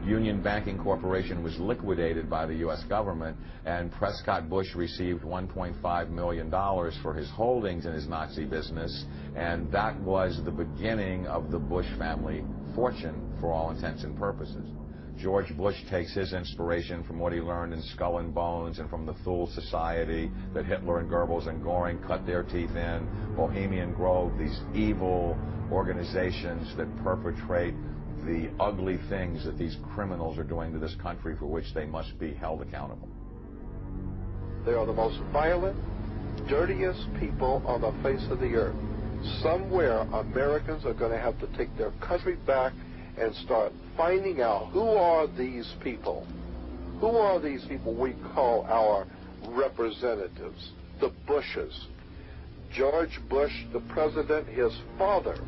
Union Banking Corporation was liquidated by the U.S. government, and Prescott Bush received $1.5 million for his holdings in his Nazi business, and that was the beginning of the Bush family fortune for all intents and purposes. George Bush takes his inspiration from what he learned in Skull and Bones and from the Thule Society that Hitler and Goebbels and Goring cut their teeth in, Bohemian Grove, these evil organizations that perpetrate the ugly things that these criminals are doing to this country for which they must be held accountable. They are the most violent, dirtiest people on the face of the earth. Somewhere Americans are going to have to take their country back and start finding out who are these people. Who are these people we call our representatives, the Bushes. George Bush, the president, his father,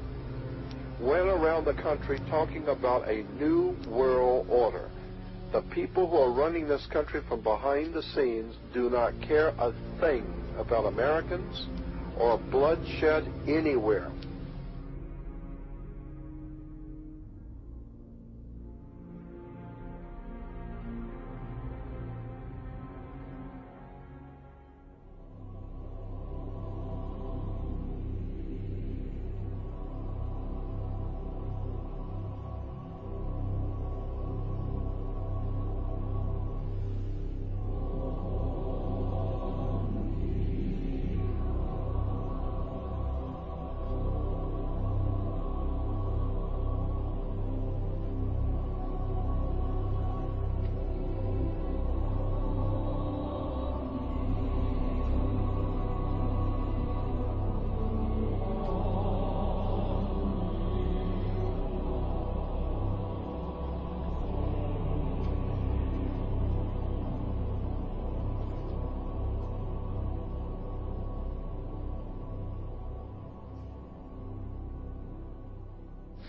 went around the country talking about a new world order. The people who are running this country from behind the scenes do not care a thing about Americans or bloodshed anywhere.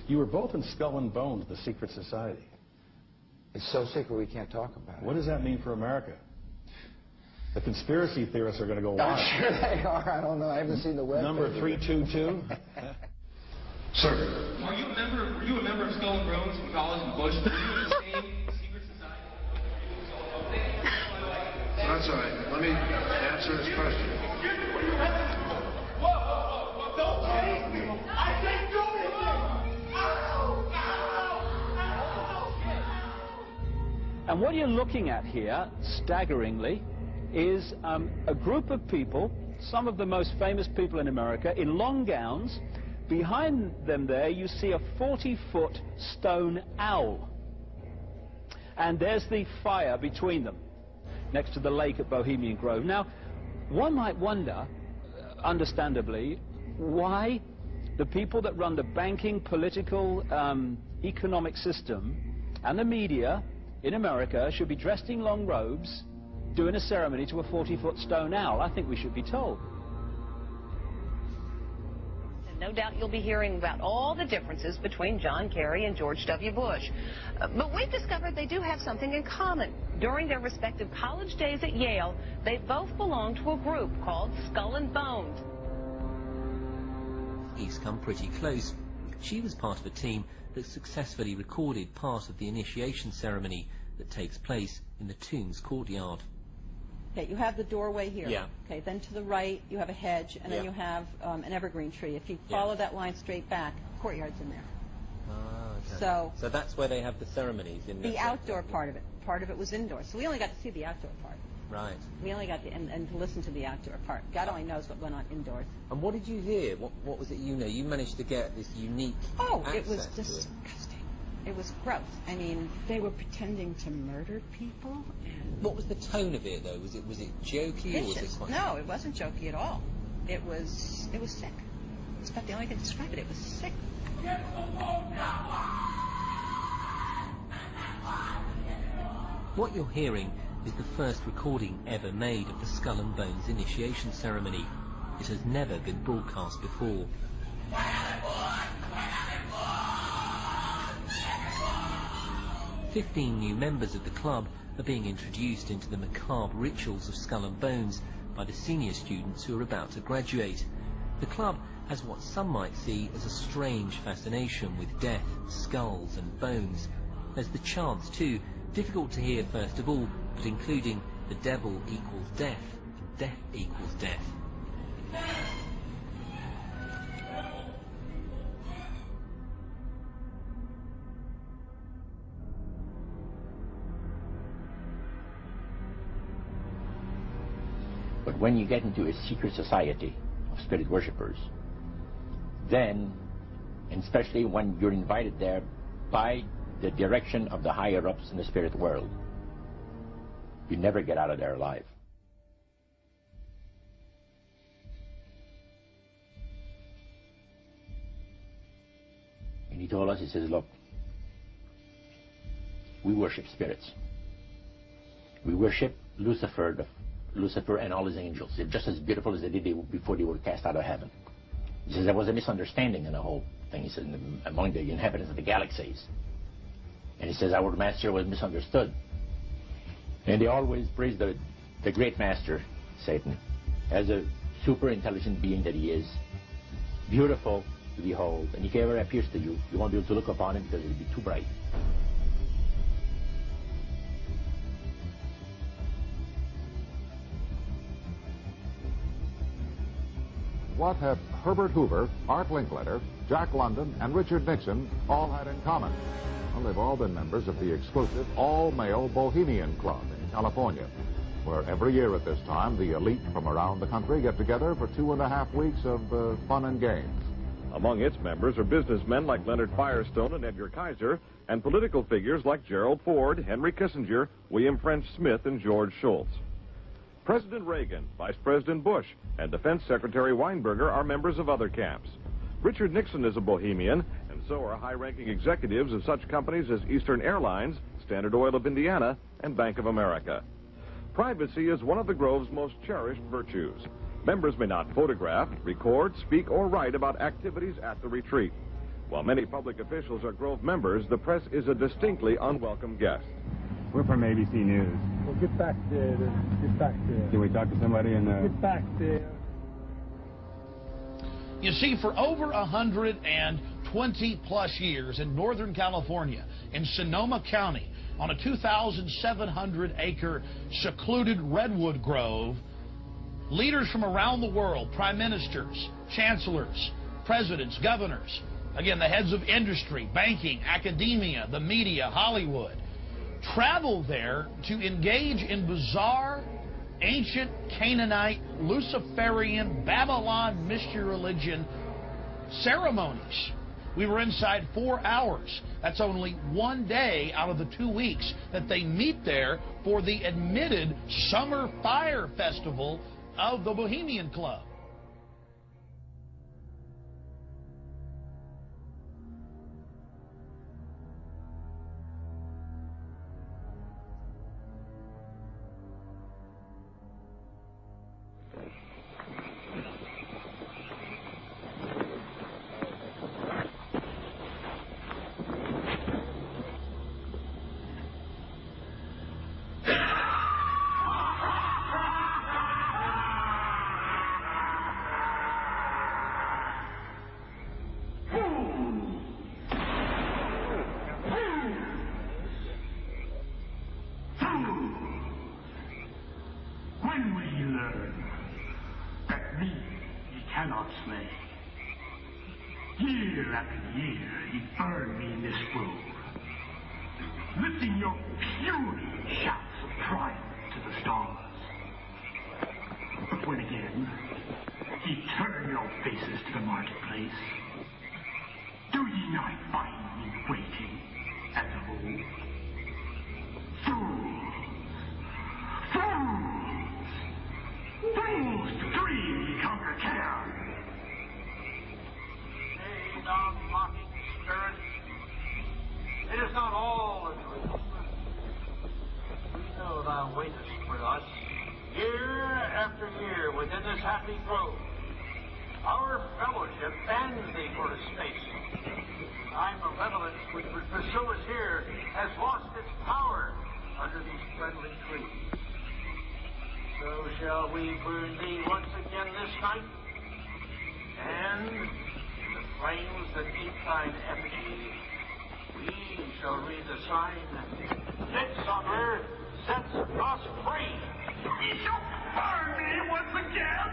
You were both in Skull and Bones, the secret society. It's so secret we can't talk about it. What does that mean for America? The conspiracy theorists are going to go wild. I'm sure they are. I don't know. I haven't seen the web. Number 322. Sir. Were you a member of Skull and Bones in college in Bush? Were you in the same secret society? That's all right. Let me answer this question. Whoa, don't chase me! I said go! And what you're looking at here, staggeringly, is a group of people, some of the most famous people in America, in long gowns. Behind them there, you see a 40-foot stone owl. And there's the fire between them, next to the lake at Bohemian Grove. Now, one might wonder, understandably, why the people that run the banking, political, economic system and the media in America should be dressed in long robes, doing a ceremony to a 40-foot stone owl. I think we should be told. And no doubt you'll be hearing about all the differences between John Kerry and George W. Bush. But we've discovered they do have something in common. During their respective college days at Yale, they both belonged to a group called Skull and Bones. He's come pretty close. She was part of a team that successfully recorded part of the initiation ceremony that takes place in the tomb's courtyard. Okay, you have the doorway here. Yeah. Okay, then to the right you have a hedge, and then you have an evergreen tree. If you follow that line straight back, courtyard's in there. Okay. So that's where they have the ceremonies in the outdoor part of it. Part of it was indoors. So we only got to see the outdoor part. Right. We only got and to listen to the outdoor part. God only knows what went on indoors. And what did you hear? What was it you know? You managed to get this unique it was disgusting. It was gross. I mean, they were pretending to murder people. And what was the tone of it, though? Was it jokey? Or was it quite... No, it wasn't jokey at all. It was sick. It's about the only thing to describe it. It was sick. What you're hearing is the first recording ever made of the Skull and Bones initiation ceremony. It has never been broadcast before. 15 new members of the club are being introduced into the macabre rituals of Skull and Bones by the senior students who are about to graduate. The club has what some might see as a strange fascination with death, skulls and bones. There's the chants too, difficult to hear first of all, but including the devil equals death, death equals death. But when you get into a secret society of spirit worshippers, then, and especially when you're invited there by the direction of the higher-ups in the spirit world, you never get out of there alive. And he told us, he says, look, we worship spirits. We worship Lucifer and all his angels. They're just as beautiful as they did before they were cast out of heaven. He says there was a misunderstanding in the whole thing. He says among the inhabitants of the galaxies. And he says our master was misunderstood. And they always praise the great master, Satan, as a super intelligent being that he is, beautiful to behold. And if he ever appears to you, you won't be able to look upon him because it will be too bright. What had Herbert Hoover, Art Linkletter, Jack London, and Richard Nixon all had in common? Well, they've all been members of the exclusive all-male Bohemian Club in California, where every year at this time, the elite from around the country get together for 2.5 weeks of fun and games. Among its members are businessmen like Leonard Firestone and Edgar Kaiser, and political figures like Gerald Ford, Henry Kissinger, William French Smith, and George Shultz. President Reagan, Vice President Bush, and Defense Secretary Weinberger are members of other camps. Richard Nixon is a Bohemian, and so are high-ranking executives of such companies as Eastern Airlines, Standard Oil of Indiana, and Bank of America. Privacy is one of the Grove's most cherished virtues. Members may not photograph, record, speak, or write about activities at the retreat. While many public officials are Grove members, the press is a distinctly unwelcome guest. We're from ABC News. Well, get back there. Get back there. Can we talk to somebody in the... Get back there. You see, for over 120-plus years in Northern California, in Sonoma County, on a 2,700-acre secluded redwood grove, leaders from around the world, prime ministers, chancellors, presidents, governors, again, the heads of industry, banking, academia, the media, Hollywood, travel there to engage in bizarre, ancient Canaanite, Luciferian, Babylon mystery religion ceremonies. We were inside 4 hours. That's only one day out of the 2 weeks that they meet there for the admitted Summer Fire Festival of the Bohemian Club. Year after year, you burn me in this grove, lifting your puny shouts of triumph to the stars. But when again, ye turn your faces to the marketplace, do ye not find me waiting as of old? Fools to dream ye conquer care. Mocking spirit, it is not all a dream. We know thou waitest for us year after year within this happy grove. Our fellowship bans thee for a space. Thy malevolence which would pursue us here has lost its power under these friendly trees. So shall we burn thee once again this night, and flames that eat thine effigy We shall read the sign. Midsummer sets us free. You shall burn me once again.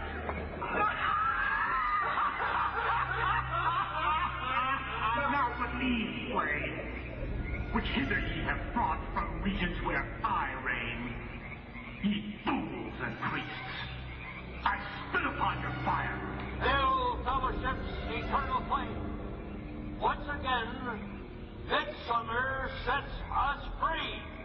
Now but these ways, which hither ye have brought from regions where I reign. Ye fools and priests, I spit upon your fire. Hail Fellowship's eternal flame. Once again, midsummer sets us free.